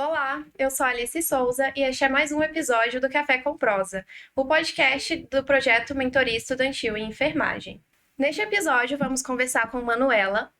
Olá, eu sou a Alice Souza e este é mais um episódio do Café com Prosa, o podcast do projeto Mentoria Estudantil em Enfermagem. Neste episódio, vamos conversar com Manuela,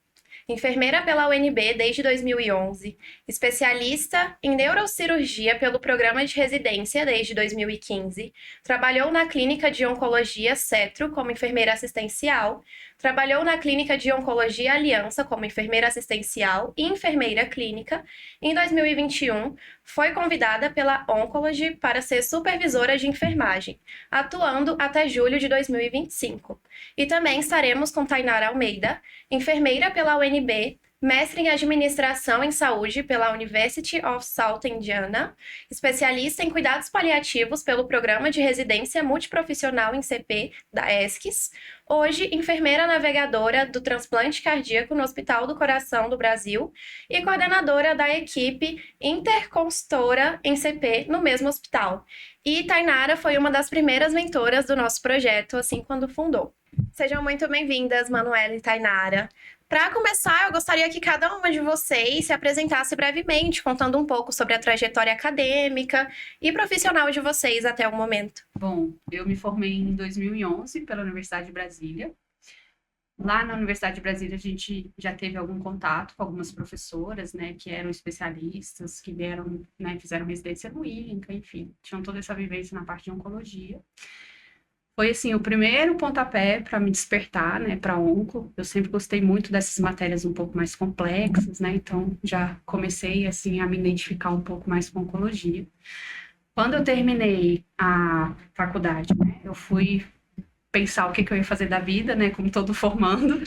enfermeira pela UNB desde 2011, especialista em neurocirurgia pelo programa de residência desde 2015, trabalhou na clínica de oncologia Cetro como enfermeira assistencial, trabalhou na clínica de oncologia Aliança como enfermeira assistencial e enfermeira clínica. Em 2021, foi convidada pela Oncology para ser supervisora de enfermagem, atuando até julho de 2025. E também estaremos com Tainara Almeida, enfermeira pela UNB, mestre em administração em saúde pela University of South Indiana, especialista em cuidados paliativos pelo programa de residência multiprofissional em CP da ESCS, hoje enfermeira navegadora do transplante cardíaco no Hospital do Coração do Brasil e coordenadora da equipe interconsultora em CP no mesmo hospital. E Tainara foi uma das primeiras mentoras do nosso projeto, assim quando fundou. Sejam muito bem-vindas, Manuela e Tainara. Para começar, eu gostaria que cada uma de vocês se apresentasse brevemente, contando um pouco sobre a trajetória acadêmica e profissional de vocês até o momento. Bom, eu me formei em 2011 pela Universidade de Brasília. Lá na Universidade de Brasília, a gente já teve algum contato com algumas professoras, né, que eram especialistas, que vieram, né, fizeram residência no INCA, enfim, tinham toda essa vivência na parte de oncologia. Foi, assim, o primeiro pontapé para me despertar, né, para onco. Eu sempre gostei muito dessas matérias um pouco mais complexas, né, então já comecei, assim, a me identificar um pouco mais com oncologia. Quando eu terminei a faculdade, né, eu fui pensar o que eu ia fazer da vida, né, como todo formando.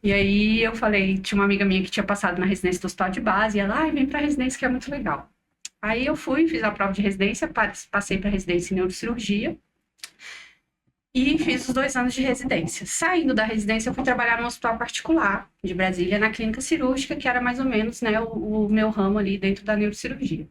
E aí eu falei, tinha uma amiga minha que tinha passado na residência do hospital de base, e ela, vem para a residência que é muito legal. Aí eu fui, fiz a prova de residência, passei para residência em neurocirurgia, e fiz os 2 anos de residência. Saindo da residência, eu fui trabalhar no hospital particular de Brasília, na clínica cirúrgica, que era mais ou menos, né, o meu ramo ali dentro da neurocirurgia.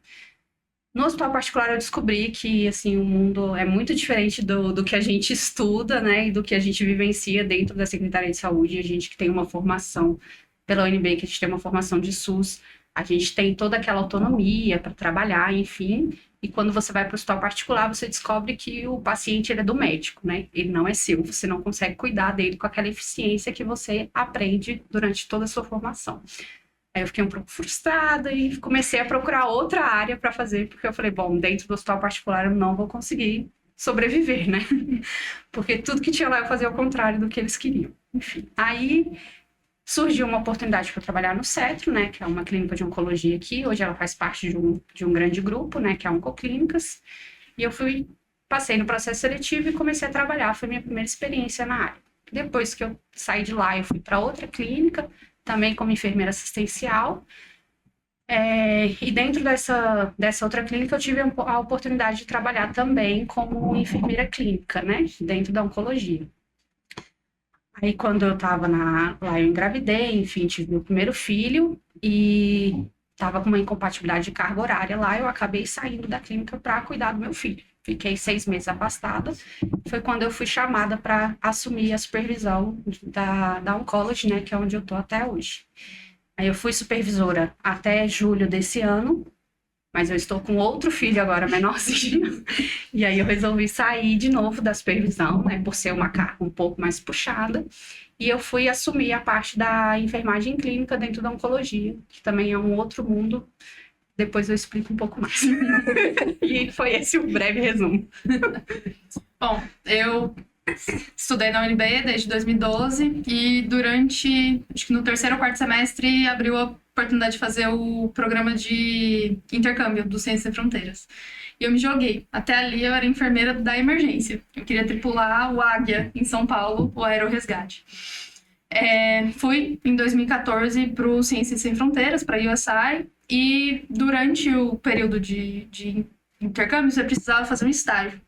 No hospital particular, eu descobri que, assim, o mundo é muito diferente do que a gente estuda, né, e do que a gente vivencia dentro da Secretaria de Saúde. A gente que tem uma formação pela UNB, que a gente tem uma formação de SUS, a gente tem toda aquela autonomia para trabalhar, enfim. E quando você vai para o hospital particular, você descobre que o paciente ele é do médico, né? Ele não é seu, você não consegue cuidar dele com aquela eficiência que você aprende durante toda a sua formação. Aí eu fiquei um pouco frustrada e comecei a procurar outra área para fazer, porque eu falei, bom, dentro do hospital particular eu não vou conseguir sobreviver, né? Porque tudo que tinha lá eu fazia ao contrário do que eles queriam. Enfim, aí surgiu uma oportunidade para trabalhar no Cetro, né, que é uma clínica de oncologia aqui. Hoje ela faz parte de um grande grupo, né, que é a Oncoclínicas. E eu passei no processo seletivo e comecei a trabalhar. Foi minha primeira experiência na área. Depois que eu saí de lá, eu fui para outra clínica, também como enfermeira assistencial. E dentro dessa outra clínica, eu tive a oportunidade de trabalhar também como enfermeira clínica, né, dentro da oncologia. Aí, quando eu estava lá, eu engravidei, enfim, tive meu primeiro filho e estava com uma incompatibilidade de carga horária lá, eu acabei saindo da clínica para cuidar do meu filho. Fiquei 6 meses afastada. Foi quando eu fui chamada para assumir a supervisão da Oncology, né, que é onde eu estou até hoje. Aí eu fui supervisora até julho desse ano, mas eu estou com outro filho agora, menorzinho. E aí eu resolvi sair de novo da supervisão, né, por ser uma carga um pouco mais puxada. E eu fui assumir a parte da enfermagem clínica dentro da oncologia, que também é um outro mundo. Depois eu explico um pouco mais. E foi esse o breve resumo. Bom, eu estudei na UNB desde 2012 e durante, acho que no 3º ou 4º semestre, abriu a oportunidade de fazer o programa de intercâmbio do Ciências Sem Fronteiras. E eu me joguei. Até ali eu era enfermeira da emergência. Eu queria tripular o Águia, em São Paulo, o aeroresgate. Fui em 2014 para o Ciências Sem Fronteiras, para a USI, e durante o período de intercâmbio você precisava fazer um estágio.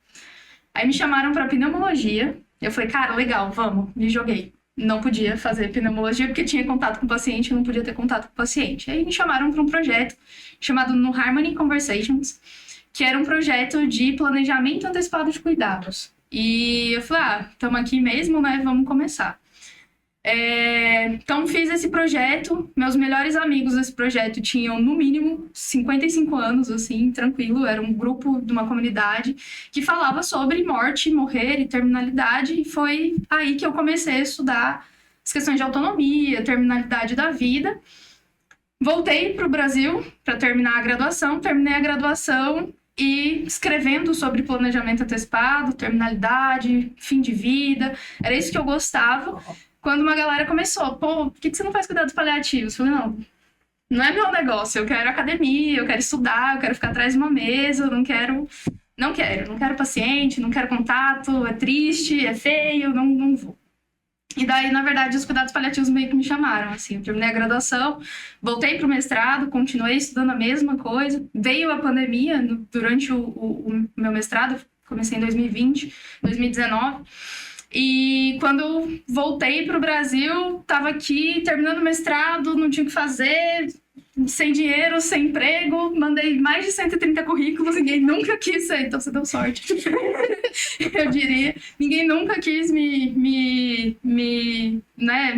Aí me chamaram para pneumologia. Eu falei, cara, legal, vamos. Me joguei. Não podia fazer pneumologia porque tinha contato com o paciente, não podia ter contato com o paciente. Aí me chamaram para um projeto chamado No Harmony Conversations, que era um projeto de planejamento antecipado de cuidados. E eu falei, estamos aqui mesmo, né? Vamos começar. Então, fiz esse projeto. Meus melhores amigos desse projeto tinham, no mínimo, 55 anos, assim, tranquilo. Era um grupo de uma comunidade que falava sobre morte, morrer e terminalidade. E foi aí que eu comecei a estudar as questões de autonomia, terminalidade da vida. Voltei para o Brasil para terminar a graduação. Terminei a graduação e escrevendo sobre planejamento antecipado, terminalidade, fim de vida. Era isso que eu gostava. Quando uma galera começou, pô, por que você não faz cuidados paliativos? Eu falei, não é meu negócio, eu quero academia, eu quero estudar, eu quero ficar atrás de uma mesa, eu não quero paciente, não quero contato, é triste, é feio, não vou. E daí, na verdade, os cuidados paliativos meio que me chamaram, assim, eu terminei a graduação, voltei pro mestrado, continuei estudando a mesma coisa, veio a pandemia durante o meu mestrado, comecei em 2020, 2019, e quando eu voltei para o Brasil, estava aqui terminando o mestrado, não tinha o que fazer, sem dinheiro, sem emprego, mandei mais de 130 currículos, ninguém nunca quis, então você deu sorte, eu diria. Ninguém nunca quis me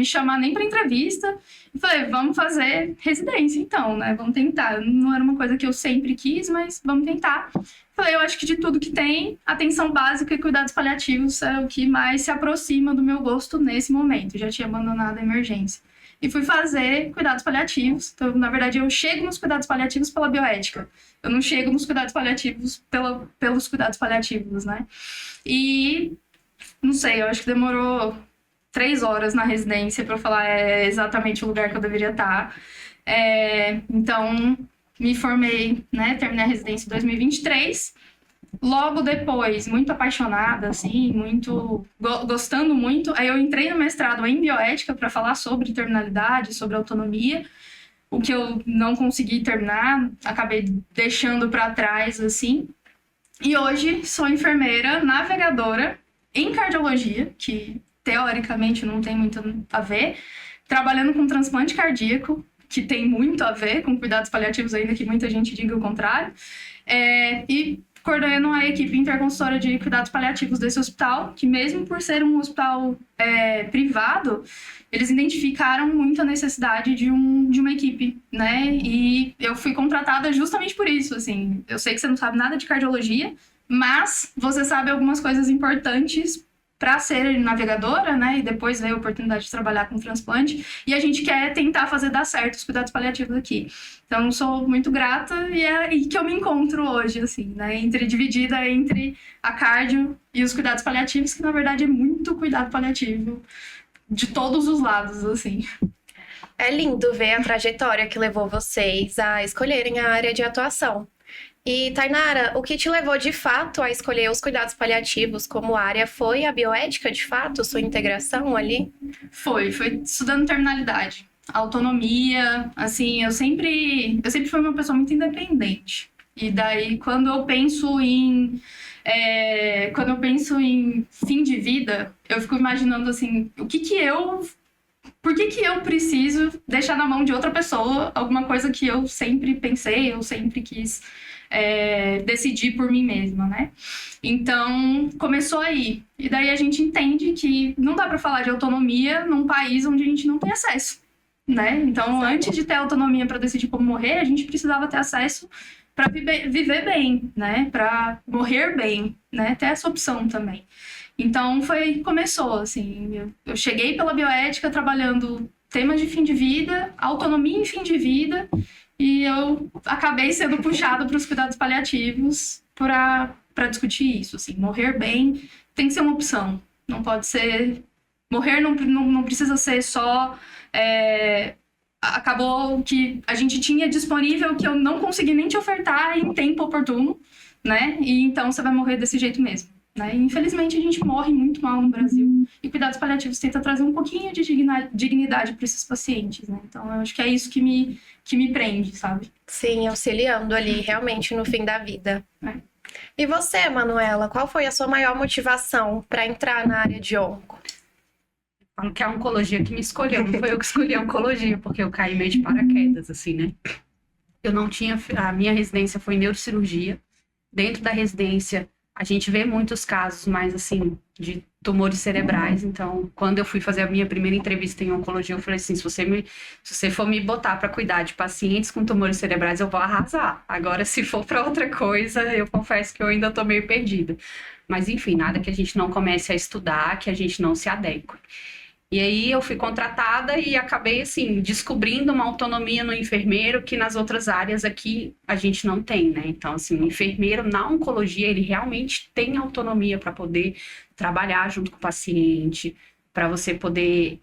chamar nem para entrevista. E falei, vamos fazer residência então, né? Vamos tentar. Não era uma coisa que eu sempre quis, mas vamos tentar. Falei, eu acho que de tudo que tem, atenção básica e cuidados paliativos é o que mais se aproxima do meu gosto nesse momento. Eu já tinha abandonado a emergência. E fui fazer cuidados paliativos. Então, na verdade, eu chego nos cuidados paliativos pela bioética. Eu não chego nos cuidados paliativos pelos cuidados paliativos, né? E, não sei, eu acho que demorou 3 horas na residência para eu falar exatamente o lugar que eu deveria estar. Então, me formei, né? Terminei a residência em 2023. Logo depois, muito apaixonada, assim, gostando muito, aí eu entrei no mestrado em bioética para falar sobre terminalidade, sobre autonomia, o que eu não consegui terminar, acabei deixando para trás, assim. E hoje sou enfermeira navegadora em cardiologia, que teoricamente não tem muito a ver, trabalhando com transplante cardíaco, que tem muito a ver com cuidados paliativos, ainda que muita gente diga o contrário, e coordenando a equipe interconsultora de cuidados paliativos desse hospital, que mesmo por ser um hospital privado, eles identificaram muito a necessidade de uma equipe, né? E eu fui contratada justamente por isso, assim. Eu sei que você não sabe nada de cardiologia, mas você sabe algumas coisas importantes para ser navegadora, né? E depois veio a oportunidade de trabalhar com transplante. E a gente quer tentar fazer dar certo os cuidados paliativos aqui. Então, sou muito grata e é aí que eu me encontro hoje, assim, né? Dividida entre a cardio e os cuidados paliativos, que na verdade é muito cuidado paliativo de todos os lados, assim. É lindo ver a trajetória que levou vocês a escolherem a área de atuação. E, Tainara, o que te levou de fato a escolher os cuidados paliativos como área foi a bioética, de fato, sua integração ali? Foi estudando terminalidade, autonomia, assim, eu sempre fui uma pessoa muito independente. E daí, quando eu penso em fim de vida, eu fico imaginando assim, por que que eu preciso deixar na mão de outra pessoa alguma coisa que eu sempre pensei, eu sempre quis decidir por mim mesma, né? Então, começou aí. E daí a gente entende que não dá para falar de autonomia num país onde a gente não tem acesso, né? Então, antes de ter autonomia para decidir como morrer, a gente precisava ter acesso para viver bem, né? Para morrer bem, né? Ter essa opção também. Então, começou, assim. Eu cheguei pela bioética trabalhando temas de fim de vida, autonomia em fim de vida, e eu acabei sendo puxada para os cuidados paliativos para discutir isso, assim. Morrer bem tem que ser uma opção. Não pode ser... Morrer não precisa ser só... Acabou que a gente tinha disponível que eu não consegui nem te ofertar em tempo oportuno, né? E então você vai morrer desse jeito mesmo, né? E, infelizmente, a gente morre muito mal no Brasil. E cuidados paliativos tenta trazer um pouquinho de dignidade para esses pacientes, né? Então, eu acho que é isso que me prende, sabe? Sim, auxiliando ali realmente no fim da vida. E você, Manuela, qual foi a sua maior motivação para entrar na área de onco? Falo que é a oncologia que me escolheu, não foi eu que escolhi a oncologia, porque eu caí meio de paraquedas, assim, né? Eu não tinha... A minha residência foi em neurocirurgia. Dentro da residência, a gente vê muitos casos mais, assim, de tumores cerebrais. Então, quando eu fui fazer a minha primeira entrevista em oncologia, eu falei assim, se você for me botar para cuidar de pacientes com tumores cerebrais, eu vou arrasar. Agora, se for para outra coisa, eu confesso que eu ainda tô meio perdida. Mas, enfim, nada que a gente não comece a estudar, que a gente não se adeque. E aí eu fui contratada e acabei, assim, descobrindo uma autonomia no enfermeiro que nas outras áreas aqui a gente não tem, né? Então, assim, o enfermeiro na oncologia, ele realmente tem autonomia para poder trabalhar junto com o paciente, para você poder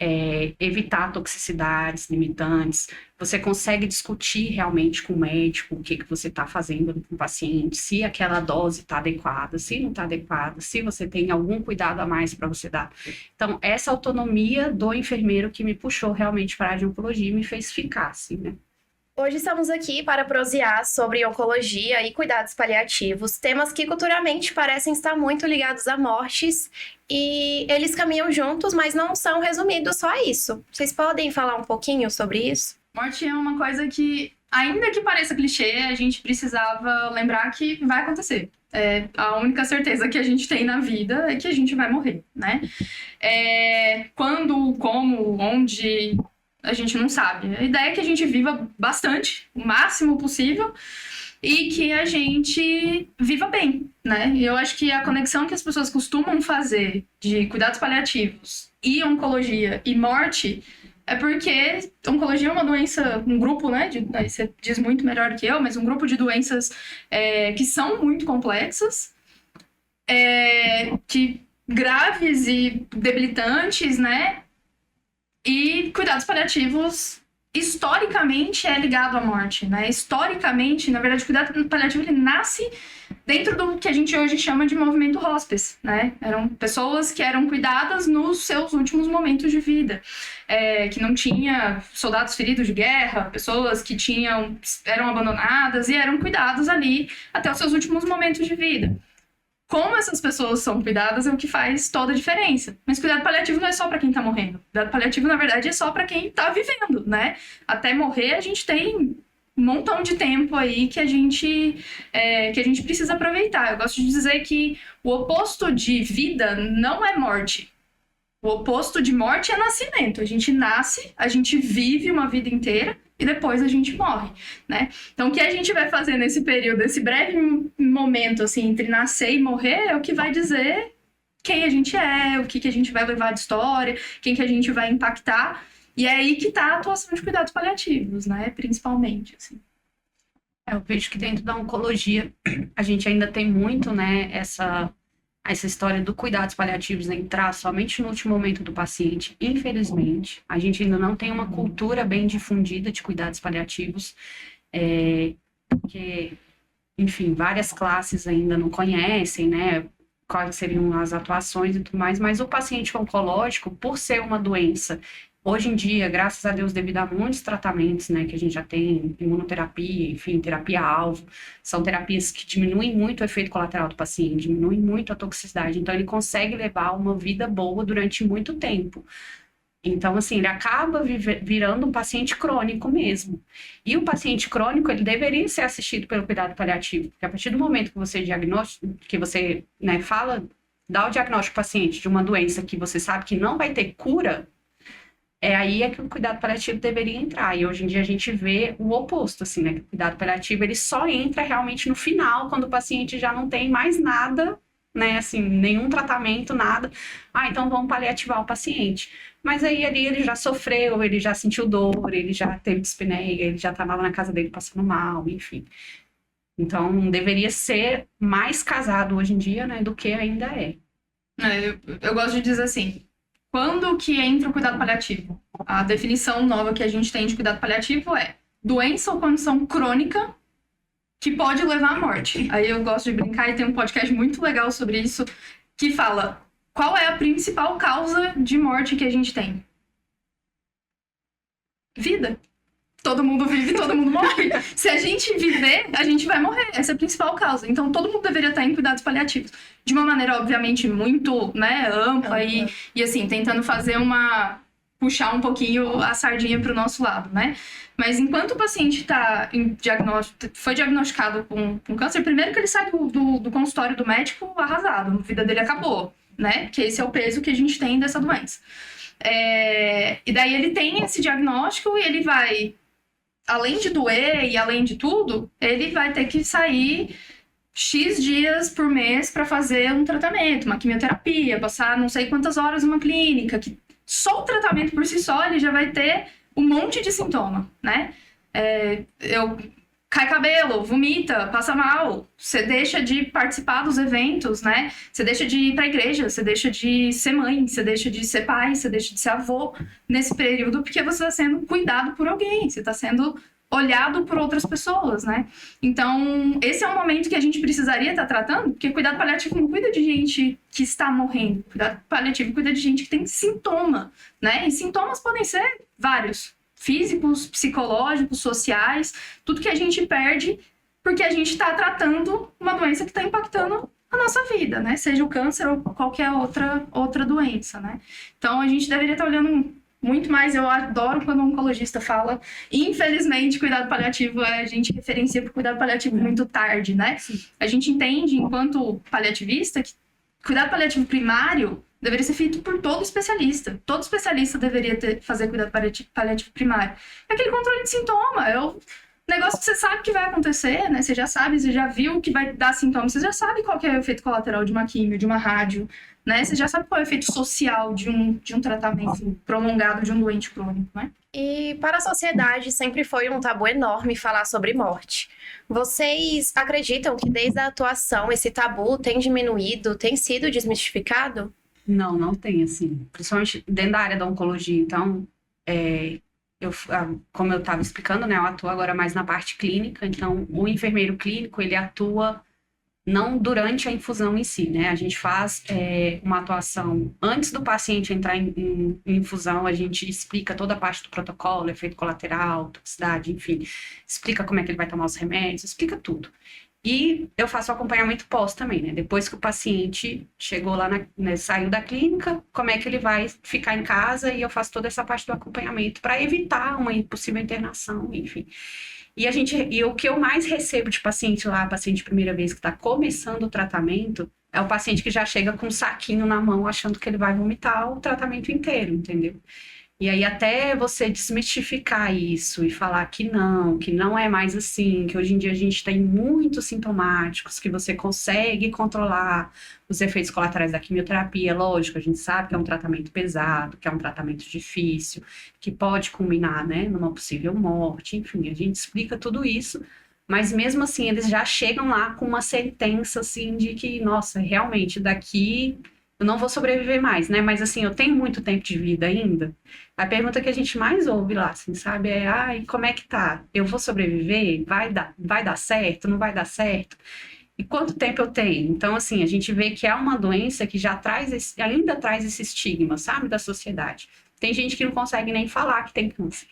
evitar toxicidades limitantes. Você consegue discutir realmente com o médico o que você está fazendo com o paciente, se aquela dose está adequada, se não está adequada, se você tem algum cuidado a mais para você dar. Então, essa autonomia do enfermeiro que me puxou realmente para a área de oncologia e me fez ficar, assim, né? Hoje estamos aqui para prosear sobre oncologia e cuidados paliativos, temas que culturalmente parecem estar muito ligados a mortes e eles caminham juntos, mas não são resumidos só a isso. Vocês podem falar um pouquinho sobre isso? Morte é uma coisa que, ainda que pareça clichê, a gente precisava lembrar que vai acontecer. A única certeza que a gente tem na vida é que a gente vai morrer, né? Quando, como, onde, a gente não sabe. A ideia é que a gente viva bastante, o máximo possível, e que a gente viva bem, né? E eu acho que a conexão que as pessoas costumam fazer de cuidados paliativos e oncologia e morte é porque oncologia é uma doença, um grupo, né? Você diz muito melhor que eu, mas um grupo de doenças que são muito complexas, que graves e debilitantes, né? E cuidados paliativos, historicamente, é ligado à morte, né? Historicamente, na verdade, o cuidado paliativo, ele nasce dentro do que a gente hoje chama de movimento hospice, né? Eram pessoas que eram cuidadas nos seus últimos momentos de vida, que não tinha soldados feridos de guerra, pessoas que eram abandonadas e eram cuidadas ali até os seus últimos momentos de vida. Como essas pessoas são cuidadas é o que faz toda a diferença. Mas cuidado paliativo não é só para quem tá morrendo. Cuidado paliativo, na verdade, é só para quem tá vivendo, né? Até morrer, a gente tem um montão de tempo aí que a gente precisa aproveitar. Eu gosto de dizer que o oposto de vida não é morte. O oposto de morte é nascimento. A gente nasce, a gente vive uma vida inteira e depois a gente morre, né? Então, o que a gente vai fazer nesse período, esse breve momento, assim, entre nascer e morrer, é o que vai dizer quem a gente é, o que a gente vai levar de história, quem que a gente vai impactar. E é aí que tá a atuação de cuidados paliativos, né? Principalmente, assim. Eu vejo que dentro da oncologia a gente ainda tem muito, né, essa história do cuidados paliativos entrar somente no último momento do paciente. Infelizmente, a gente ainda não tem uma cultura bem difundida de cuidados paliativos, porque, enfim, várias classes ainda não conhecem, né, quais seriam as atuações e tudo mais, mas o paciente oncológico, por ser uma doença, hoje em dia, graças a Deus, devido a muitos tratamentos, né, que a gente já tem, imunoterapia, enfim, terapia-alvo, são terapias que diminuem muito o efeito colateral do paciente, diminuem muito a toxicidade, então ele consegue levar uma vida boa durante muito tempo. Então, assim, ele acaba virando um paciente crônico mesmo. E o paciente crônico, ele deveria ser assistido pelo cuidado paliativo, porque a partir do momento que você né, dá o diagnóstico ao paciente de uma doença que você sabe que não vai ter cura, aí que o cuidado paliativo deveria entrar. E hoje em dia a gente vê o oposto, assim, né? Que o cuidado paliativo, ele só entra realmente no final, quando o paciente já não tem mais nada, né? Assim, nenhum tratamento, nada. Então vamos paliativar o paciente. Mas aí ali ele já sofreu, ele já sentiu dor, ele já teve dispneia, ele já estava na casa dele passando mal, enfim. Então deveria ser mais casado hoje em dia, né? Do que ainda é. Eu gosto de dizer assim, quando que entra o cuidado paliativo? A definição nova que a gente tem de cuidado paliativo é doença ou condição crônica que pode levar à morte. Aí eu gosto de brincar e tem um podcast muito legal sobre isso que fala qual é a principal causa de morte que a gente tem? Vida. Todo mundo vive, todo mundo morre. Se a gente viver, a gente vai morrer. Essa é a principal causa. Então, todo mundo deveria estar em cuidados paliativos. De uma maneira, obviamente, muito, né, ampla e assim, tentando puxar um pouquinho a sardinha para o nosso lado, né? Mas enquanto o paciente foi diagnosticado com câncer, primeiro que ele sai do consultório do médico arrasado, a vida dele acabou. né? Que esse é o peso que a gente tem dessa doença. E daí ele tem esse diagnóstico e ele vai, além de doer e além de tudo, ele vai ter que sair X dias por mês para fazer um tratamento, uma quimioterapia, passar não sei quantas horas numa clínica, que só o tratamento por si só ele já vai ter um monte de sintoma, né? Cai cabelo, vomita, passa mal, você deixa de participar dos eventos, né? Você deixa de ir pra igreja, você deixa de ser mãe, você deixa de ser pai, você deixa de ser avô nesse período, porque você está sendo cuidado por alguém, você está sendo olhado por outras pessoas, né? Então, esse é um momento que a gente precisaria estar tratando, porque cuidado paliativo não cuida de gente que está morrendo, cuidado paliativo cuida de gente que tem sintoma, né? E sintomas podem ser vários. Físicos, psicológicos, sociais, tudo que a gente perde porque a gente está tratando uma doença que está impactando a nossa vida, né? Seja o câncer ou qualquer outra doença, né? Então, a gente deveria estar olhando muito mais. Eu adoro quando um oncologista fala, infelizmente, cuidado paliativo, a gente referencia para o cuidado paliativo muito tarde, né? A gente entende, enquanto paliativista, que cuidado paliativo primário deveria ser feito por todo especialista. Todo especialista deveria fazer cuidado paliativo primário. É aquele controle de sintoma. É o negócio que você sabe que vai acontecer, né? Você já sabe, você já viu que vai dar sintomas. Você já sabe qual que é o efeito colateral de uma quimio, de uma rádio, né? Você já sabe qual é o efeito social de um tratamento prolongado de um doente crônico, né? E para a sociedade sempre foi um tabu enorme falar sobre morte. Vocês acreditam que desde a atuação esse tabu tem diminuído, tem sido desmistificado? Não tem, assim. Principalmente dentro da área da oncologia. Então, como eu estava explicando, né? Eu atuo agora mais na parte clínica. Então, o enfermeiro clínico, ele atua não durante a infusão em si, né? A gente faz uma atuação antes do paciente entrar em infusão, a gente explica toda a parte do protocolo, efeito colateral, toxicidade, enfim. Explica como é que ele vai tomar os remédios, explica tudo. E eu faço o acompanhamento pós também, né? Depois que o paciente chegou lá, saiu da clínica, como é que ele vai ficar em casa, e eu faço toda essa parte do acompanhamento para evitar uma possível internação, enfim. E o que eu mais recebo de paciente lá, paciente de primeira vez que está começando o tratamento, é o paciente que já chega com um saquinho na mão achando que ele vai vomitar o tratamento inteiro, entendeu? E aí até você desmistificar isso e falar que não é mais assim, que hoje em dia a gente tem muitos sintomáticos, que você consegue controlar os efeitos colaterais da quimioterapia. Lógico, a gente sabe que é um tratamento pesado, que é um tratamento difícil, que pode culminar, né, numa possível morte, enfim, a gente explica tudo isso, mas mesmo assim eles já chegam lá com uma sentença assim de que, nossa, realmente daqui eu não vou sobreviver mais, né? Mas assim, eu tenho muito tempo de vida ainda. A pergunta que a gente mais ouve lá, assim, sabe? É, como é que tá? Eu vou sobreviver? Vai dar certo? Não vai dar certo? E quanto tempo eu tenho? Então, assim, a gente vê que é uma doença que já ainda traz esse estigma, sabe? Da sociedade. Tem gente que não consegue nem falar que tem câncer.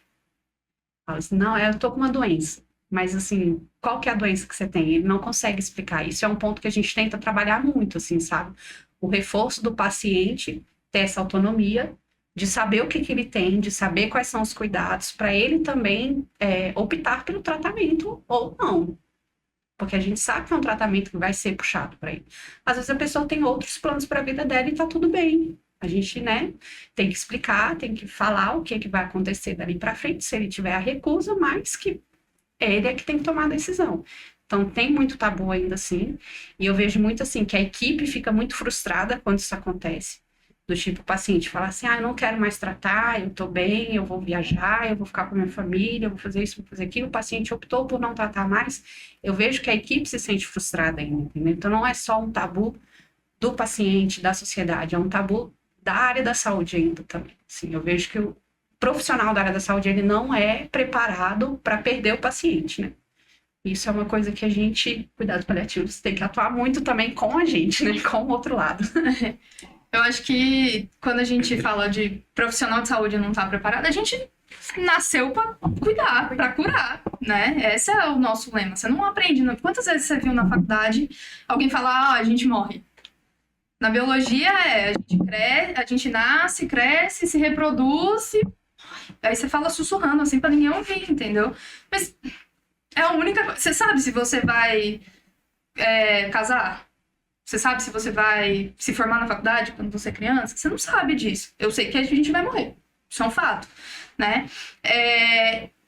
Fala assim, não, eu tô com uma doença. Mas, assim, qual que é a doença que você tem? Ele não consegue explicar. Isso é um ponto que a gente tenta trabalhar muito, assim, sabe? O reforço do paciente ter essa autonomia de saber o que ele tem, de saber quais são os cuidados, para ele também optar pelo tratamento ou não. Porque a gente sabe que é um tratamento que vai ser puxado para ele. Às vezes a pessoa tem outros planos para a vida dela e tá tudo bem. A gente, né, tem que explicar, tem que falar o que vai acontecer dali para frente, se ele tiver a recusa, mas que ele é que tem que tomar a decisão. Então, tem muito tabu ainda assim, e eu vejo muito assim, que a equipe fica muito frustrada quando isso acontece. Do tipo, o paciente fala assim, eu não quero mais tratar, eu tô bem, eu vou viajar, eu vou ficar com a minha família, eu vou fazer isso, vou fazer aquilo. O paciente optou por não tratar mais. Eu vejo que a equipe se sente frustrada ainda, entendeu? Então, não é só um tabu do paciente, da sociedade, é um tabu da área da saúde ainda também. Assim, eu vejo que o profissional da área da saúde, ele não é preparado para perder o paciente, né? Isso é uma coisa que a gente, cuidados paliativos, tem que atuar muito também com a gente, né? Com o outro lado. Eu acho que quando a gente fala de profissional de saúde não estar preparado, a gente nasceu para cuidar, para curar, né? Esse é o nosso lema. Você não aprende. Quantas vezes você viu na faculdade alguém falar, a gente morre? Na biologia a gente nasce, cresce, se reproduz, aí você fala sussurrando assim para ninguém ouvir, entendeu? Mas é a única coisa. Você sabe se você vai casar? Você sabe se você vai se formar na faculdade quando você é criança? Você não sabe disso. Eu sei que a gente vai morrer. Isso é um fato, né?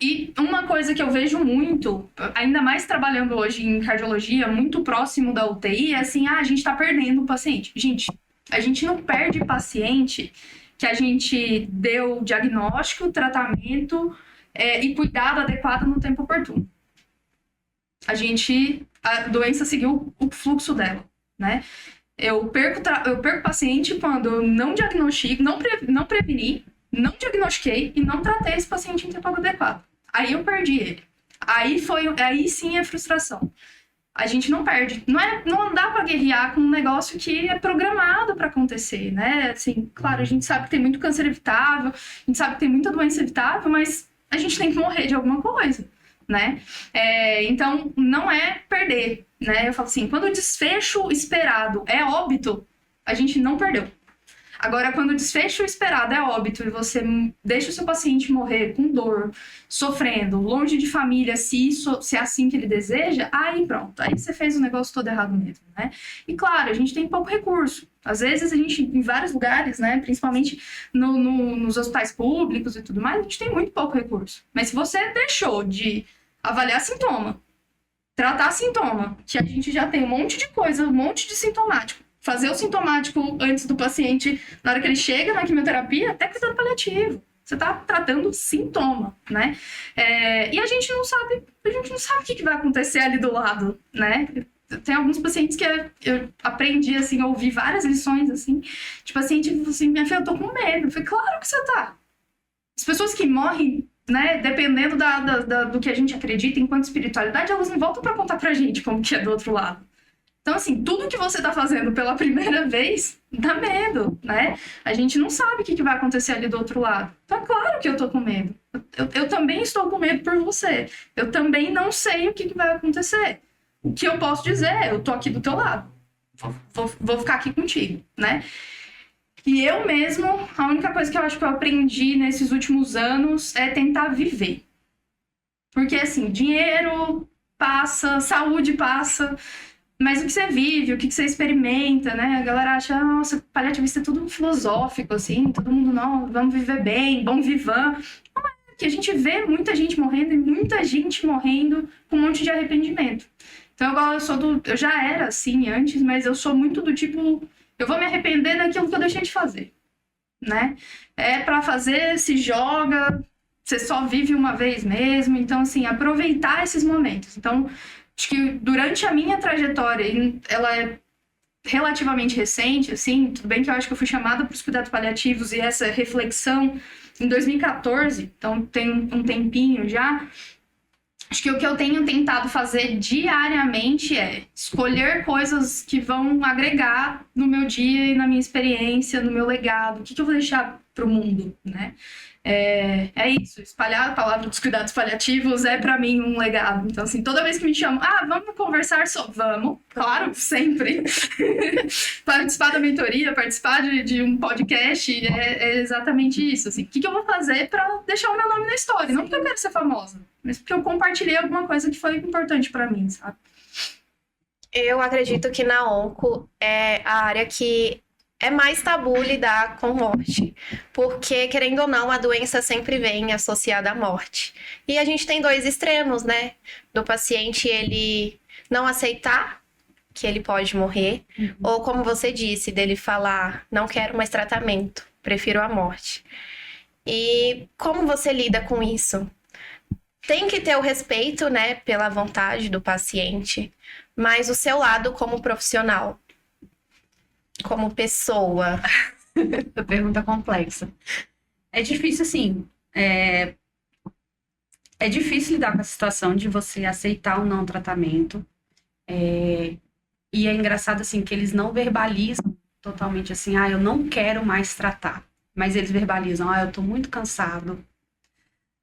E uma coisa que eu vejo muito, ainda mais trabalhando hoje em cardiologia, muito próximo da UTI, é assim, a gente tá perdendo o paciente. Gente, a gente não perde paciente que a gente deu diagnóstico, tratamento e cuidado adequado no tempo oportuno. A doença seguiu o fluxo dela, né? Eu perco paciente quando eu não diagnostico, não preveni, não diagnostiquei e não tratei esse paciente em tempo adequado. Aí eu perdi ele. Aí sim é frustração. A gente não perde. Não dá para guerrear com um negócio que é programado para acontecer, né? Assim, claro, a gente sabe que tem muito câncer evitável, a gente sabe que tem muita doença evitável, mas a gente tem que morrer de alguma coisa, né? Então, não é perder, né? Eu falo assim, quando o desfecho esperado é óbito, a gente não perdeu. Agora, quando o desfecho esperado é óbito e você deixa o seu paciente morrer com dor, sofrendo, longe de família, se é assim que ele deseja, aí pronto, aí você fez o negócio todo errado mesmo, né? E claro, a gente tem pouco recurso. Às vezes a gente, em vários lugares, né, principalmente nos hospitais públicos e tudo mais, a gente tem muito pouco recurso. Mas se você deixou de avaliar sintoma, tratar sintoma, que a gente já tem um monte de coisa, um monte de sintomático, fazer o sintomático antes do paciente, na hora que ele chega na quimioterapia, até cuidado paliativo. Você está tratando sintoma, né? E a gente não sabe o que vai acontecer ali do lado, né? Tem alguns pacientes que eu aprendi, assim, a ouvir várias lições, assim, de paciente que falou assim, minha filha, eu tô com medo. Eu falei, claro que você tá. As pessoas que morrem, né, dependendo do que a gente acredita enquanto espiritualidade, elas não voltam para contar pra gente como que é do outro lado. Então, assim, tudo que você tá fazendo pela primeira vez dá medo, né? A gente não sabe o que vai acontecer ali do outro lado. Então, é claro que eu tô com medo. Eu também estou com medo por você. Eu também não sei o que vai acontecer. O que eu posso dizer é, eu tô aqui do teu lado. Vou ficar aqui contigo, né? E eu mesmo, a única coisa que eu acho que eu aprendi nesses últimos anos é tentar viver. Porque, assim, dinheiro passa, saúde passa... Mas o que você vive, o que você experimenta, né? A galera acha, nossa, paliativista é tudo filosófico, assim, todo mundo, não, vamos viver bem, bom vivan. Não é, que a gente vê muita gente morrendo e muita gente morrendo com um monte de arrependimento. Então, eu já era assim antes, mas eu sou muito do tipo, eu vou me arrepender daquilo que eu deixei de fazer, né? É pra fazer, se joga, você só vive uma vez mesmo, então, assim, aproveitar esses momentos. Então, acho que durante a minha trajetória, ela é relativamente recente, assim, tudo bem que eu acho que eu fui chamada para os cuidados paliativos e essa reflexão em 2014, então tem um tempinho já. Acho que o que eu tenho tentado fazer diariamente é escolher coisas que vão agregar no meu dia e na minha experiência, no meu legado, o que eu vou deixar para o mundo, né? É isso, espalhar a palavra dos cuidados paliativos é para mim um legado. Então, assim, toda vez que me chamam, vamos conversar vamos, claro, sempre. Participar da mentoria, participar de um podcast, é exatamente isso, assim. O que eu vou fazer para deixar o meu nome na história? Não porque eu quero ser famosa, mas porque eu compartilhei alguma coisa que foi importante para mim, sabe? Eu acredito que na onco é a área que é mais tabu lidar com morte, porque, querendo ou não, a doença sempre vem associada à morte. E a gente tem dois extremos, né? Do paciente, ele não aceitar que ele pode morrer, ou como você disse, dele falar, não quero mais tratamento, prefiro a morte. E como você lida com isso? Tem que ter o respeito, né, pela vontade do paciente, mas o seu lado como profissional, como pessoa. Pergunta complexa. É difícil, assim, é difícil lidar com a situação de você aceitar ou não tratamento. E é engraçado, assim, que eles não verbalizam totalmente assim, eu não quero mais tratar. Mas eles verbalizam, eu tô muito cansado,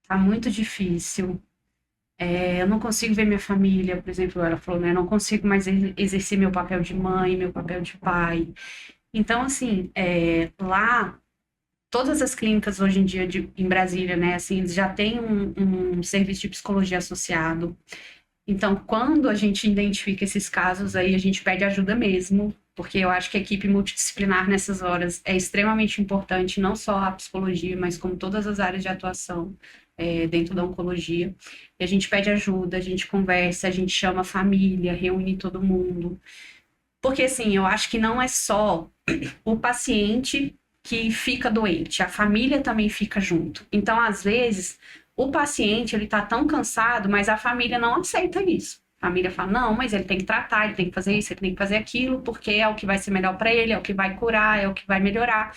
tá muito difícil. Eu não consigo ver minha família, por exemplo, ela falou, né? Eu não consigo mais exercer meu papel de mãe, meu papel de pai. Então, assim, lá, todas as clínicas hoje em dia em Brasília, né? Assim, eles já têm um serviço de psicologia associado. Então, quando a gente identifica esses casos, aí a gente pede ajuda mesmo. porque eu acho que a equipe multidisciplinar nessas horas é extremamente importante, não só a psicologia, mas como todas as áreas de atuação dentro da oncologia. E a gente pede ajuda, a gente conversa, a gente chama a família, reúne todo mundo. Porque, assim, eu acho que não é só o paciente que fica doente, a família também fica junto. Então, às vezes, o paciente, ele tá tão cansado, mas a família não aceita isso. A família fala, não, mas ele tem que tratar, ele tem que fazer isso, ele tem que fazer aquilo, porque é o que vai ser melhor para ele, é o que vai curar, é o que vai melhorar.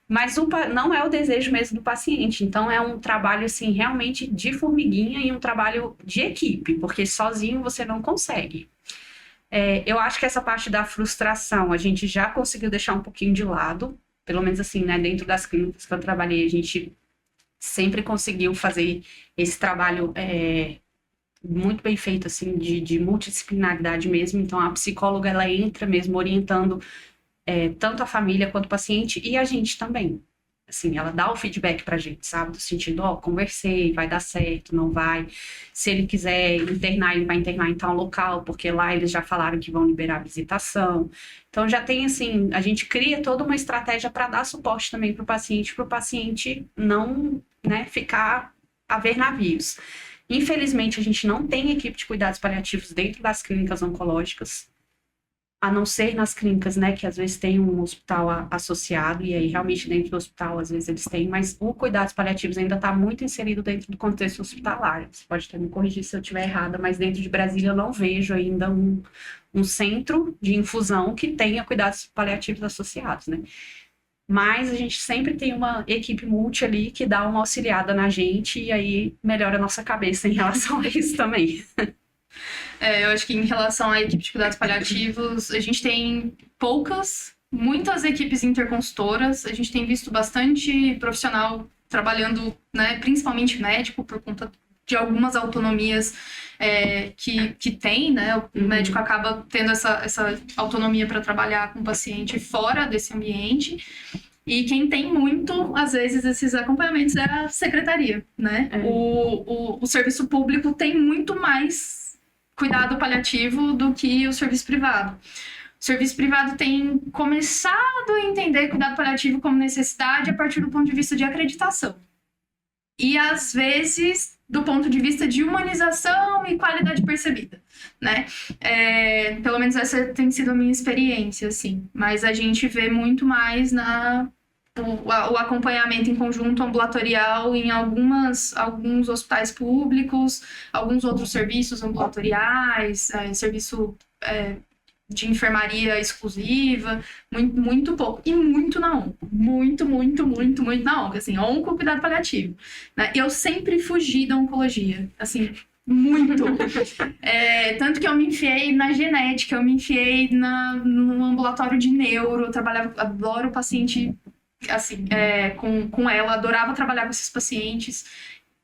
Mas não é o desejo mesmo do paciente. Então, é um trabalho, assim, realmente de formiguinha e um trabalho de equipe, porque sozinho você não consegue. Eu acho que essa parte da frustração a gente já conseguiu deixar um pouquinho de lado, pelo menos assim, né, dentro das clínicas que eu trabalhei, a gente sempre conseguiu fazer esse trabalho muito bem feito, assim, de multidisciplinaridade mesmo. Então, a psicóloga, ela entra mesmo orientando tanto a família quanto o paciente e a gente também. Assim, ela dá o feedback pra gente, sabe? Do sentido, conversei, vai dar certo, não vai. Se ele quiser internar, ele vai internar em tal local, porque lá eles já falaram que vão liberar a visitação. Então, já tem, assim, a gente cria toda uma estratégia para dar suporte também para o paciente não, né, ficar a ver navios. Infelizmente, a gente não tem equipe de cuidados paliativos dentro das clínicas oncológicas, a não ser nas clínicas, né, que às vezes tem um hospital associado, e aí realmente dentro do hospital, às vezes eles têm, mas o cuidados paliativos ainda está muito inserido dentro do contexto hospitalar. Você pode até me corrigir se eu estiver errada, mas dentro de Brasília eu não vejo ainda um centro de infusão que tenha cuidados paliativos associados, né? Mas a gente sempre tem uma equipe multi ali que dá uma auxiliada na gente e aí melhora a nossa cabeça em relação a isso também. Eu acho que em relação à equipe de cuidados paliativos, a gente tem muitas equipes interconsultoras, a gente tem visto bastante profissional trabalhando, né, principalmente médico, por conta de algumas autonomias que tem, né, o médico acaba tendo essa autonomia para trabalhar com o paciente fora desse ambiente. E quem tem muito, às vezes, esses acompanhamentos é a secretaria, né? O serviço público tem muito mais cuidado paliativo do que o serviço privado. O serviço privado tem começado a entender cuidado paliativo como necessidade a partir do ponto de vista de acreditação. E, às vezes, do ponto de vista de humanização e qualidade percebida, né? Pelo menos essa tem sido a minha experiência, assim. Mas a gente vê muito mais o acompanhamento em conjunto ambulatorial em alguns hospitais públicos, alguns outros serviços ambulatoriais, serviço de enfermaria exclusiva, muito pouco. E muito na ONCO. Muito na ONCO. Assim, ONCO, cuidado paliativo. Né? Eu sempre fugi da oncologia. Assim, muito. Tanto que eu me enfiei na genética, eu me enfiei no ambulatório de neuro, eu adoro paciente assim, com ela, adorava trabalhar com esses pacientes.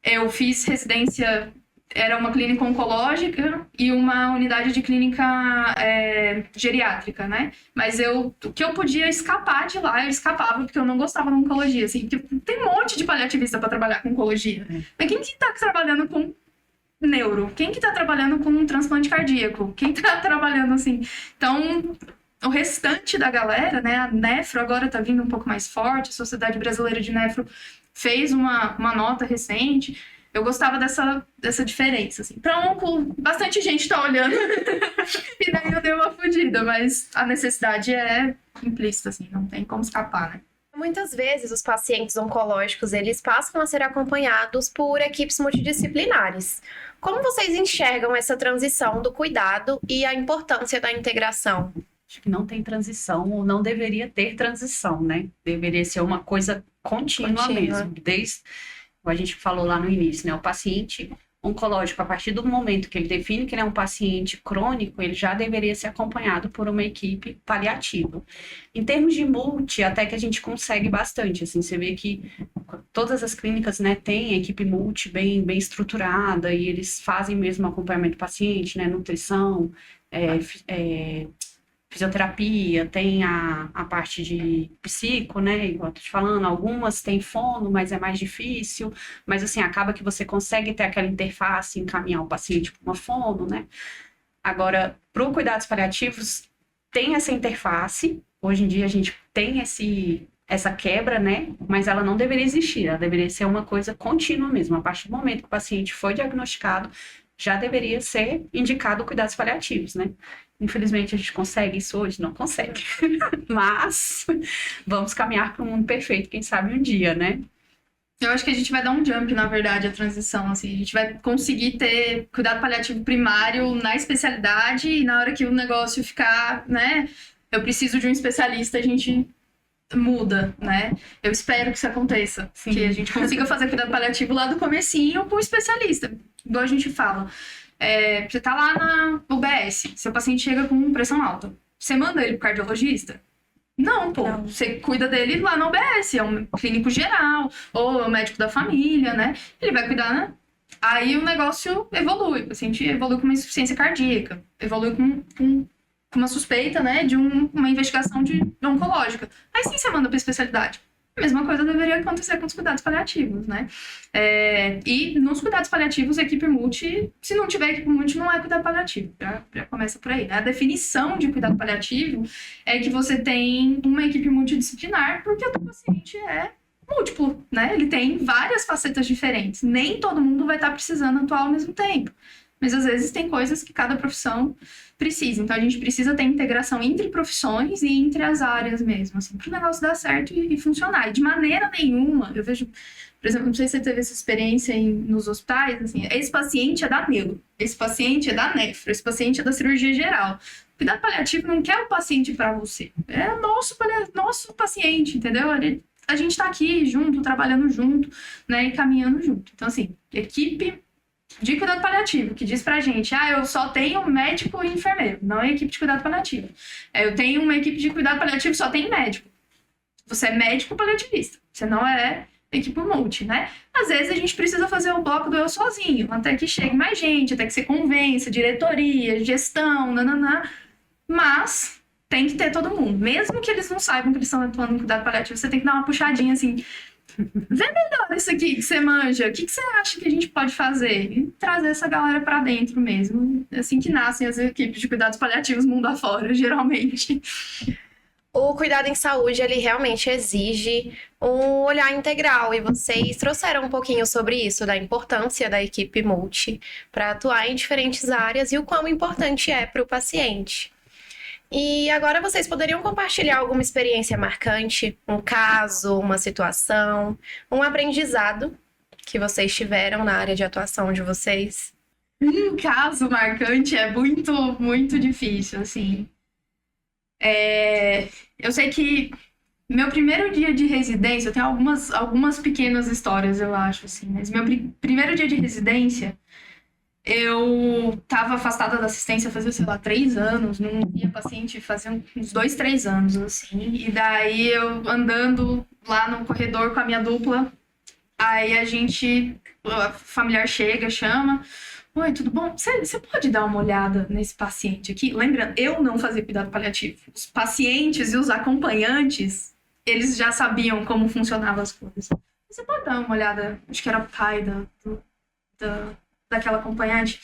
Eu fiz residência, era uma clínica oncológica e uma unidade de clínica geriátrica, né? Mas o que eu podia escapar de lá, eu escapava, porque eu não gostava da oncologia, assim, porque tem um monte de paliativista para trabalhar com oncologia. Mas quem que tá trabalhando com neuro? Quem que tá trabalhando com um transplante cardíaco? Quem tá trabalhando assim? Então, o restante da galera, né, a Nefro agora tá vindo um pouco mais forte, a Sociedade Brasileira de Nefro fez uma nota recente. Eu gostava dessa diferença, assim. Pra onco, bastante gente tá olhando, e daí eu dei uma fugida, mas a necessidade é implícita, assim, não tem como escapar, né? Muitas vezes os pacientes oncológicos, eles passam a ser acompanhados por equipes multidisciplinares. Como vocês enxergam essa transição do cuidado e a importância da integração? Acho que não tem transição, ou não deveria ter transição, né? Deveria ser uma coisa contínua mesmo. Desde, como a gente falou lá no início, né? O paciente oncológico, a partir do momento que ele define que ele é um paciente crônico, ele já deveria ser acompanhado por uma equipe paliativa. Em termos de multi, até que a gente consegue bastante, assim, você vê que todas as clínicas, né, têm equipe multi bem estruturada, e eles fazem mesmo acompanhamento do paciente, né, nutrição, fisioterapia, tem a parte de psico, né, igual eu tô te falando, algumas têm fono, mas é mais difícil, mas assim, acaba que você consegue ter aquela interface, encaminhar o paciente para uma fono, né. Agora, para o cuidados paliativos, tem essa interface, hoje em dia a gente tem essa quebra, né? Mas ela não deveria existir, ela deveria ser uma coisa contínua mesmo. A partir do momento que o paciente foi diagnosticado, já deveria ser indicado cuidados paliativos, né? Infelizmente, a gente consegue isso hoje? Não consegue. Mas vamos caminhar para um mundo perfeito, quem sabe um dia, né? Eu acho que a gente vai dar um jump, na verdade, a transição, assim. A gente vai conseguir ter cuidado paliativo primário na especialidade e na hora que o negócio ficar, né? Eu preciso de um especialista, a gente muda, né? Eu espero que isso aconteça. Sim. Que a gente consiga fazer cuidado paliativo lá do comecinho com o especialista. Igual a gente fala. Você tá lá na UBS, seu paciente chega com pressão alta. Você manda ele pro cardiologista? Não, pô. Não. Você cuida dele lá na UBS, é um clínico geral, ou é o médico da família, né? Ele vai cuidar, né? Aí o negócio evolui. O paciente evolui com uma insuficiência cardíaca, evolui com uma suspeita, né, de uma investigação oncológica. Aí sim você manda pra especialidade. A mesma coisa deveria acontecer com os cuidados paliativos, né? E nos cuidados paliativos, a equipe multi, se não tiver equipe multi, não é cuidado paliativo. Já começa por aí, né? A definição de cuidado paliativo é que você tem uma equipe multidisciplinar, porque o teu paciente é múltiplo, né? Ele tem várias facetas diferentes. Nem todo mundo vai estar precisando atuar ao mesmo tempo. Mas às vezes tem coisas que cada profissão precisa. Então a gente precisa ter integração entre profissões e entre as áreas mesmo, assim, para o negócio dar certo e funcionar. E de maneira nenhuma, eu vejo, por exemplo, não sei se você teve essa experiência nos hospitais, assim, esse paciente é da neuro, esse paciente é da nefro, esse paciente é da cirurgia geral. O cuidado paliativo não quer o paciente para você, é nosso paciente, entendeu? A gente está aqui junto, trabalhando junto, né, e caminhando junto. Então, assim, equipe de cuidado paliativo, que diz pra gente, eu só tenho médico e enfermeiro, não é equipe de cuidado paliativo. Eu tenho uma equipe de cuidado paliativo, só tem médico. Você é médico paliativista, você não é equipe multi, né? Às vezes a gente precisa fazer o bloco do eu sozinho, até que chegue mais gente, até que você convença, diretoria, gestão, nananã. Mas tem que ter todo mundo. Mesmo que eles não saibam que eles estão atuando em cuidado paliativo, você tem que dar uma puxadinha assim, vê melhor isso aqui que você manja. O que você acha que a gente pode fazer? E trazer essa galera pra dentro mesmo. É assim que nascem as equipes de cuidados paliativos mundo afora, geralmente. O cuidado em saúde, ele realmente exige um olhar integral. E vocês trouxeram um pouquinho sobre isso, da importância da equipe multi para atuar em diferentes áreas e o quão importante é para o paciente. E agora vocês poderiam compartilhar alguma experiência marcante, um caso, uma situação, um aprendizado que vocês tiveram na área de atuação de vocês? Um caso marcante é muito, muito difícil, assim. Eu sei que meu primeiro dia de residência, eu tenho algumas pequenas histórias, eu acho, assim, mas meu primeiro dia de residência, eu tava afastada da assistência fazia, sei lá, 3 anos, não via paciente fazia uns 2, 3 anos, assim. E daí eu andando lá no corredor com a minha dupla, aí a familiar chega, chama, oi, tudo bom? Você pode dar uma olhada nesse paciente aqui? Lembrando, eu não fazia cuidado paliativo. Os pacientes e os acompanhantes, eles já sabiam como funcionavam as coisas. Você pode dar uma olhada, acho que era o pai daquela acompanhante.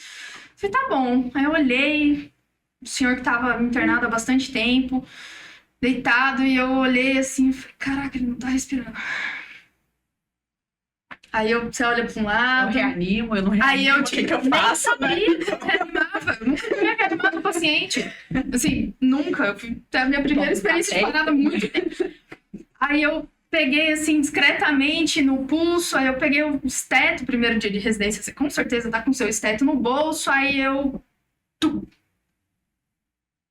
Falei, tá bom. Aí eu olhei, o senhor que tava internado há bastante tempo, deitado, e eu olhei assim, falei, caraca, ele não tá respirando. Aí você olha pra um lado... Eu reanimo, eu não reanimo, aí eu, o que eu faço? Nem sabia que reanimava. Eu nunca tinha reanimado o paciente. Assim, nunca. Eu fui ter a minha primeira experiência de parada há muito tempo. Aí eu peguei, assim, discretamente no pulso, aí eu peguei o esteto, primeiro dia de residência, você com certeza tá com o seu esteto no bolso, aí eu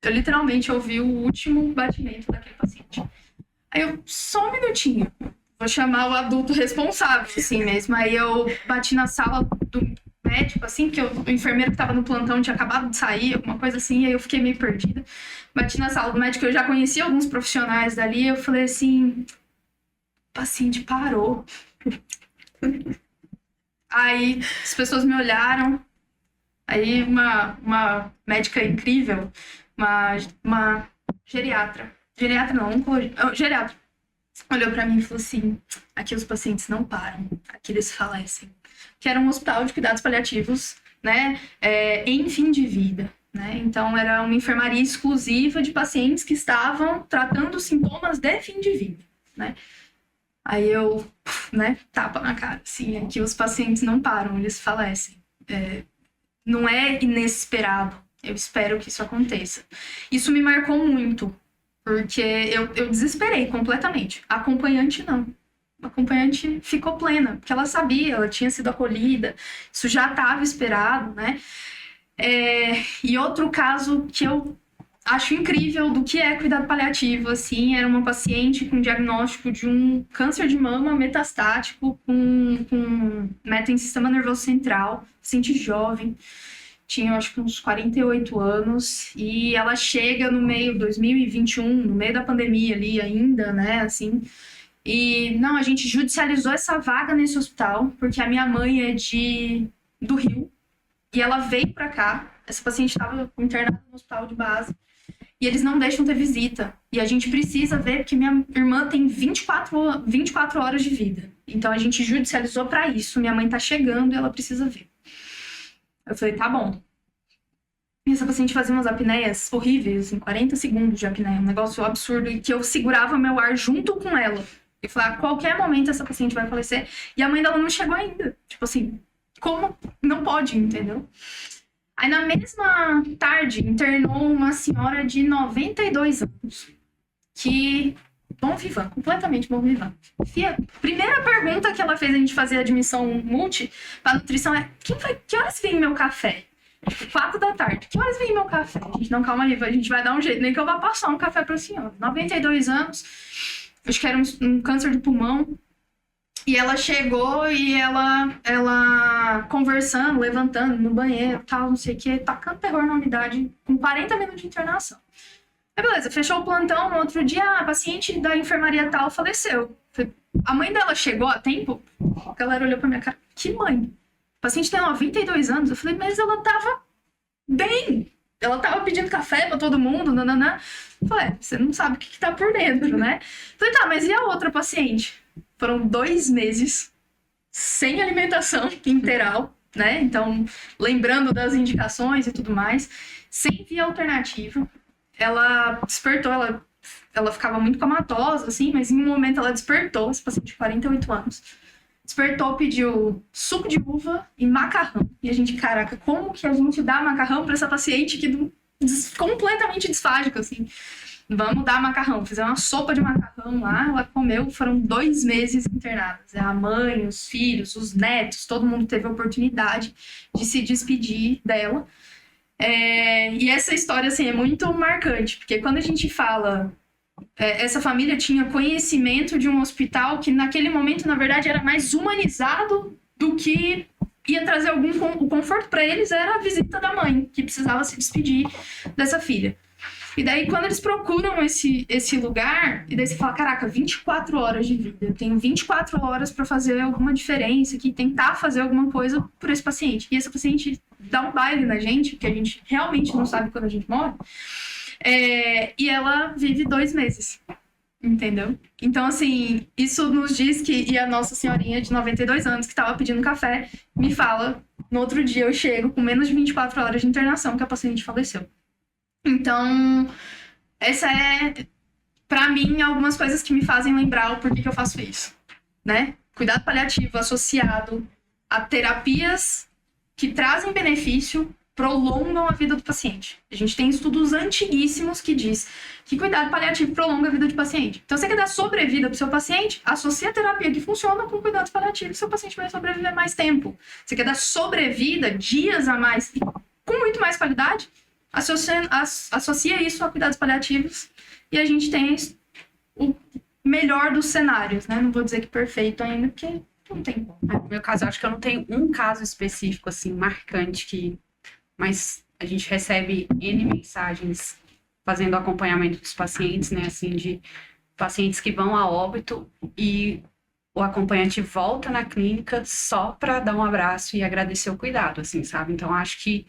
literalmente ouvi o último batimento daquele paciente. Aí eu, só um minutinho, vou chamar o adulto responsável, assim mesmo, aí eu bati na sala do médico, assim, que o enfermeiro que tava no plantão tinha acabado de sair, alguma coisa assim, aí eu fiquei meio perdida. Bati na sala do médico, eu já conhecia alguns profissionais dali, eu falei assim... O paciente parou. Aí as pessoas me olharam. Aí uma médica incrível, uma geriatra. Geriatra não, geriatra. Olhou pra mim e falou assim, aqui os pacientes não param, aqui eles falecem. Que era um hospital de cuidados paliativos, né, em fim de vida. né? Então, era uma enfermaria exclusiva de pacientes que estavam tratando sintomas de fim de vida, né? Aí eu, né, tapa na cara, assim, é que os pacientes não param, eles falecem. Não é inesperado, eu espero que isso aconteça. Isso me marcou muito, porque eu desesperei completamente. A acompanhante não. A acompanhante ficou plena, porque ela sabia, ela tinha sido acolhida, isso já estava esperado, né? E outro caso que eu acho incrível do que é cuidado paliativo, assim, era uma paciente com diagnóstico de um câncer de mama metastático com meta em sistema nervoso central, paciente jovem, tinha acho que uns 48 anos, e ela chega no meio de 2021, no meio da pandemia ali ainda, né, assim, e não, a gente judicializou essa vaga nesse hospital, porque a minha mãe é do Rio, e ela veio pra cá, essa paciente estava internada no hospital de base, e eles não deixam ter visita. E a gente precisa ver, porque minha irmã tem 24 horas de vida. Então a gente judicializou pra isso. Minha mãe tá chegando e ela precisa ver. Eu falei, tá bom. E essa paciente fazia umas apneias horríveis, assim, 40 segundos de apneia, um negócio absurdo, e que eu segurava meu ar junto com ela. E falei, a qualquer momento essa paciente vai falecer. E a mãe dela não chegou ainda. Tipo assim, como? Não pode, entendeu? Aí, na mesma tarde, internou uma senhora de 92 anos, que, bom vivant, completamente bom vivant. E a primeira pergunta que ela fez a gente fazer a admissão multi para nutrição é: que horas vem meu café? 4 da tarde. Que horas vem meu café? A gente, não, calma aí, a gente vai dar um jeito, nem que eu vá passar um café para a senhora. 92 anos, acho que era um câncer de pulmão. E ela chegou e ela conversando, levantando no banheiro, tal, não sei o que, tacando terror na unidade, com 40 minutos de internação. Aí beleza, fechou o plantão, no outro dia a paciente da enfermaria tal faleceu. A mãe dela chegou a tempo? A galera olhou pra minha cara, que mãe? A paciente tem 92 anos. Eu falei, mas ela tava bem. Ela tava pedindo café pra todo mundo, nananã. Eu falei, você não sabe o que tá por dentro, né? Eu falei, tá, mas e a outra paciente? Foram 2 meses sem alimentação integral, né? Então, lembrando das indicações e tudo mais, sem via alternativa. Ela despertou, ela ficava muito comatosa, assim, mas em um momento ela despertou, esse paciente de 48 anos. Despertou, pediu suco de uva e macarrão. E a gente, caraca, como que a gente dá macarrão para essa paciente que completamente disfágica, assim? Vamos dar macarrão. Fizemos uma sopa de macarrão lá, ela comeu, foram 2 meses internadas. A mãe, os filhos, os netos, todo mundo teve a oportunidade de se despedir dela. E essa história, assim, é muito marcante, porque quando a gente fala... essa família tinha conhecimento de um hospital que naquele momento, na verdade, era mais humanizado do que ia trazer o conforto para eles, era a visita da mãe, que precisava se despedir dessa filha. E daí, quando eles procuram esse lugar, e daí você fala, caraca, 24 horas de vida, eu tenho 24 horas para fazer alguma diferença aqui, tentar fazer alguma coisa por esse paciente. E esse paciente dá um baile na gente, porque a gente realmente não sabe quando a gente morre. E ela vive 2 meses, entendeu? Então, assim, isso nos diz que... E a nossa senhorinha de 92 anos, que estava pedindo café, me fala, no outro dia eu chego com menos de 24 horas de internação que a paciente faleceu. Então, essa pra mim, algumas coisas que me fazem lembrar o porquê que eu faço isso, né? Cuidado paliativo associado a terapias que trazem benefício, prolongam a vida do paciente. A gente tem estudos antiguíssimos que diz que cuidado paliativo prolonga a vida do paciente. Então, você quer dar sobrevida para o seu paciente, associa a terapia que funciona com cuidados paliativos, seu paciente vai sobreviver mais tempo. Você quer dar sobrevida, dias a mais, e com muito mais qualidade, associa isso a cuidados paliativos e a gente tem o melhor dos cenários, né? Não vou dizer que perfeito ainda, porque não tem como. No meu caso, eu acho que eu não tenho um caso específico, assim, marcante, mas a gente recebe N mensagens fazendo acompanhamento dos pacientes, né? Assim, de pacientes que vão a óbito e o acompanhante volta na clínica só para dar um abraço e agradecer o cuidado, assim, sabe? Então, acho que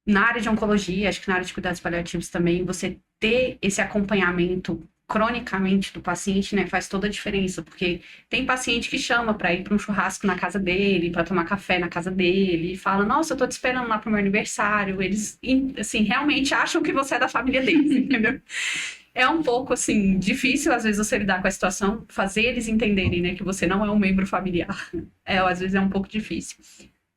na área de oncologia, acho que na área de cuidados paliativos também, você ter esse acompanhamento cronicamente do paciente, né, faz toda a diferença, porque tem paciente que chama para ir para um churrasco na casa dele, para tomar café na casa dele, e fala, nossa, eu tô te esperando lá pro meu aniversário. Eles, assim, realmente acham que você é da família deles, entendeu? É um pouco, assim, difícil, às vezes, você lidar com a situação, fazer eles entenderem, né, que você não é um membro familiar. Às vezes é um pouco difícil.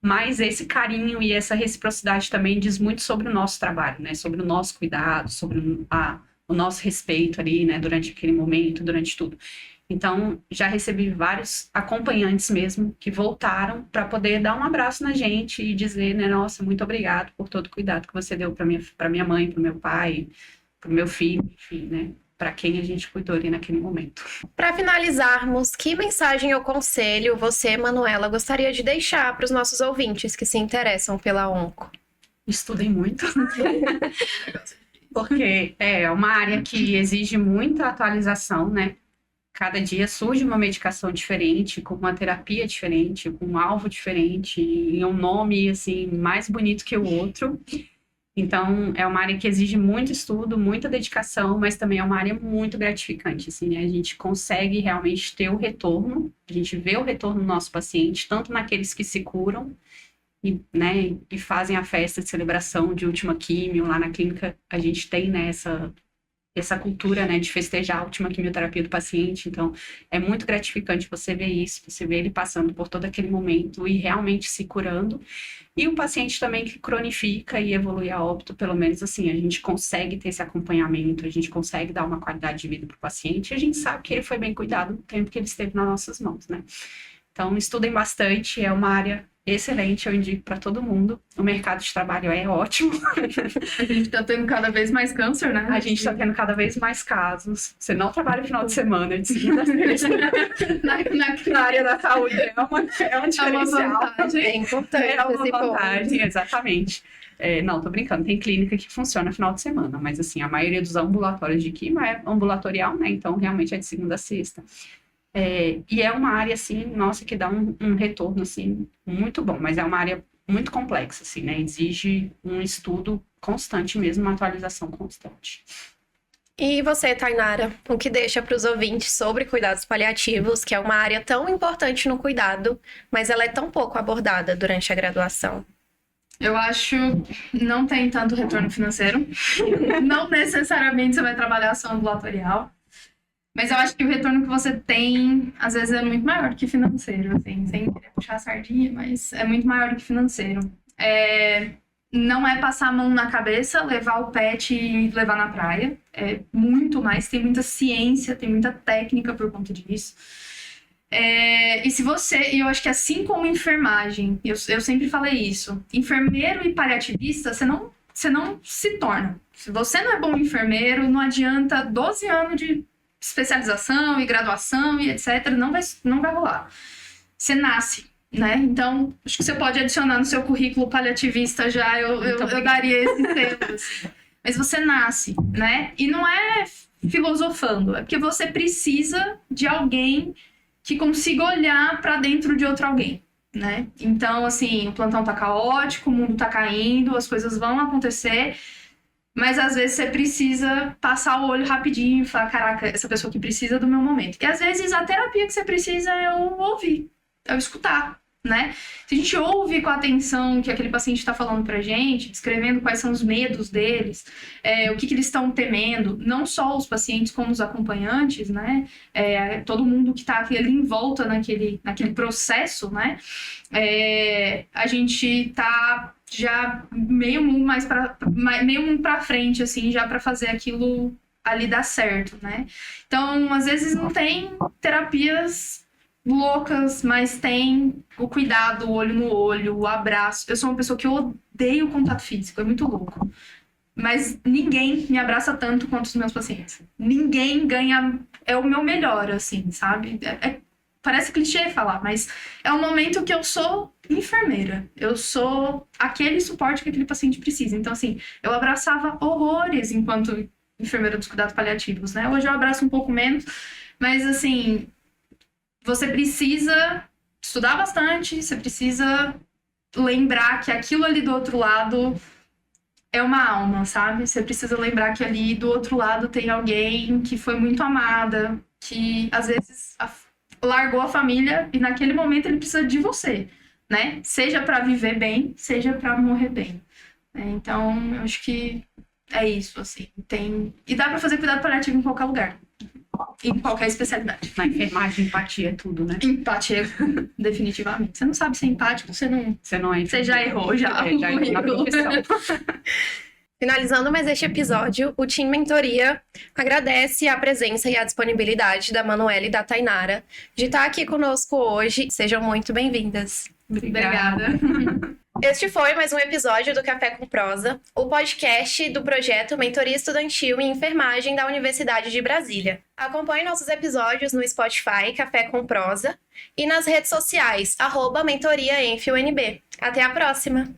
Mas esse carinho e essa reciprocidade também diz muito sobre o nosso trabalho, né, sobre o nosso cuidado, sobre o nosso respeito ali, né, durante aquele momento, durante tudo. Então, já recebi vários acompanhantes mesmo que voltaram para poder dar um abraço na gente e dizer, né, nossa, muito obrigado por todo o cuidado que você deu para minha mãe, para o meu pai, para o meu filho, enfim, né, para quem a gente cuidou ali naquele momento. Para finalizarmos, que mensagem ou conselho você, Manuela, gostaria de deixar para os nossos ouvintes que se interessam pela onco? Estudem muito. Porque é uma área que exige muita atualização, né? Cada dia surge uma medicação diferente, com uma terapia diferente, com um alvo diferente, e um nome, assim, mais bonito que o outro. Então, é uma área que exige muito estudo, muita dedicação, mas também é uma área muito gratificante, assim, né? A gente consegue realmente ter o retorno, a gente vê o retorno do nosso paciente, tanto naqueles que se curam, e, né, e fazem a festa de celebração de última químio lá na clínica, a gente tem, né, essa cultura, né, de festejar a última quimioterapia do paciente. Então, é muito gratificante você ver isso, você ver ele passando por todo aquele momento e realmente se curando. E o paciente também que cronifica e evolui a óbito, pelo menos assim, a gente consegue ter esse acompanhamento, a gente consegue dar uma qualidade de vida para o paciente, e a gente sabe que ele foi bem cuidado no tempo que ele esteve nas nossas mãos, né? Então, estudem bastante, é uma área excelente, eu indico para todo mundo. O mercado de trabalho é ótimo. A gente tá tendo cada vez mais câncer, né? A gente tá tendo cada vez mais casos. Você não trabalha no final de semana, de segunda a sexta. Na área da saúde é um diferencial. É importante É uma esse vantagem, ponto. exatamente. Não, tô brincando. Tem clínica que funciona no final de semana, mas assim, a maioria dos ambulatórios de quimio é ambulatorial, né? Então, realmente é de segunda a sexta. E é uma área, assim, nossa, que dá um retorno, assim, muito bom. Mas é uma área muito complexa, assim, né? Exige um estudo constante mesmo, uma atualização constante. E você, Tainara, o que deixa para os ouvintes sobre cuidados paliativos, que é uma área tão importante no cuidado, mas ela é tão pouco abordada durante a graduação? Eu acho não tem tanto retorno financeiro. Não necessariamente você vai trabalhar só ambulatorial. Mas eu acho que o retorno que você tem, às vezes, é muito maior do que financeiro, assim, sem querer puxar a sardinha, mas é muito maior do que financeiro. Não é passar a mão na cabeça, levar o pet e levar na praia. É muito mais, tem muita ciência, tem muita técnica por conta disso. E eu acho que assim como enfermagem, eu sempre falei isso, enfermeiro e paliativista, você não se torna. Se você não é bom enfermeiro, não adianta 12 anos de especialização e graduação e etc. Não vai rolar. Você nasce, né? Então, acho que você pode adicionar no seu currículo paliativista já, eu daria esse selo, assim. Mas você nasce, né? E não é filosofando, é porque você precisa de alguém que consiga olhar para dentro de outro alguém, né? Então, assim, o plantão tá caótico, o mundo tá caindo, as coisas vão acontecer, mas às vezes você precisa passar o olho rapidinho e falar, caraca, essa pessoa que precisa do meu momento. E às vezes a terapia que você precisa é eu ouvir, é eu escutar, né? Se a gente ouve com a atenção que aquele paciente está falando pra gente, descrevendo quais são os medos deles, o que eles estão temendo, não só os pacientes como os acompanhantes, né? Todo mundo que está ali em volta naquele processo, né? A gente tá já meio mundo para frente, assim, já para fazer aquilo ali dar certo, né? Então, às vezes não tem terapias loucas, mas tem o cuidado, o olho no olho, o abraço. Eu sou uma pessoa que eu odeio contato físico, é muito louco. Mas ninguém me abraça tanto quanto os meus pacientes. Ninguém ganha... É o meu melhor, assim, sabe? Parece clichê falar, mas é um momento que eu sou enfermeira. Eu sou aquele suporte que aquele paciente precisa. Então, assim, eu abraçava horrores enquanto enfermeira dos cuidados paliativos, né? Hoje eu abraço um pouco menos, mas, assim, você precisa estudar bastante, você precisa lembrar que aquilo ali do outro lado é uma alma, sabe? Você precisa lembrar que ali do outro lado tem alguém que foi muito amada, que às vezes largou a família e naquele momento ele precisa de você, né? Seja para viver bem, seja para morrer bem. Então, eu acho que é isso, assim. E dá para fazer cuidado paliativo em qualquer lugar. Em qualquer especialidade. Na enfermagem, empatia é tudo, né? Empatia, definitivamente. Você não sabe ser empático, você não é. Você já errou, já. Já errou na profissão. Finalizando mais este episódio, o Team Mentoria agradece a presença e a disponibilidade da Manuela e da Tainara de estar aqui conosco hoje. Sejam muito bem-vindas. Obrigada. Este foi mais um episódio do Café com Prosa, o podcast do projeto Mentoria Estudantil em Enfermagem da Universidade de Brasília. Acompanhe nossos episódios no Spotify Café com Prosa e nas redes sociais @mentoriaenfUNB. Até a próxima!